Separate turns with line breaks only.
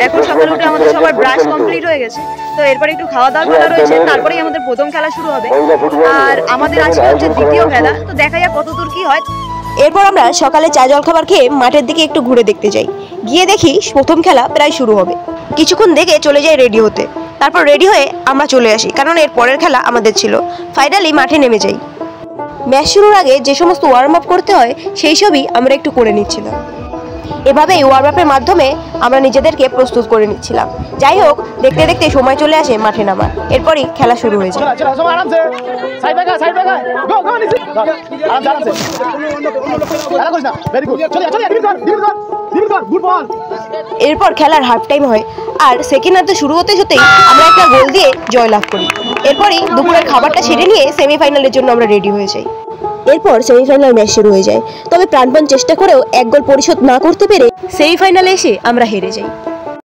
এখন সকালে উঠে আমাদের সবার ব্রাশ কমপ্লিট হয়ে গেছে, তো এরপরে একটু খাওয়া দাওয়া করা রয়েছে, তারপরেই আমাদের প্রথম খেলা শুরু হবে। আর আমাদের আজকে হচ্ছে দ্বিতীয় খেলা, তো দেখা যাক কত দূর কি হয়। এরপর আমরা সকালে চা জলখাবার খেয়ে মাঠের দিকে একটু ঘুরে দেখতে যাই। গিয়ে দেখি প্রথম খেলা প্রায় শুরু হবে। কিছুক্ষণ দেখে চলে যাই রেডি হতে, তারপর রেডি হয়ে আমরা চলে আসি, কারণ এর পরের খেলা আমাদের ছিল। ফাইনালি মাঠে নেমে যাই। ম্যাচ শুরুর আগে যে সমস্ত ওয়ার্ম আপ করতে হয় সেই সবই আমরা একটু করে নিচ্ছিলাম। এভাবেই ওয়ার্ম আপের মাধ্যমে আমরা নিজেদেরকে প্রস্তুত করে নিচ্ছিলাম। যাই হোক, দেখতে দেখতে সময় চলে আসে মাঠে নামার। এরপরই খেলা শুরু হয়ে যায়। এরপর খেলার হাফ টাইম হয়, আর সেকেন্ড হাফে শুরু হতে হতেই আমরা একটা গোল দিয়ে জয়লাভ করি। এরপরই দুপুরের খাবারটা সেরে নিয়ে সেমিফাইনালের জন্য আমরা রেডি হয়ে যাই। এরপর সেমিফাইনাল ম্যাচ শুরু হয়ে যায়, তবে প্রাণপণ চেষ্টা করেও এক গোল পরিশোধ না করতে পেরে সেমিফাইনালে এসে আমরা হেরে যাই।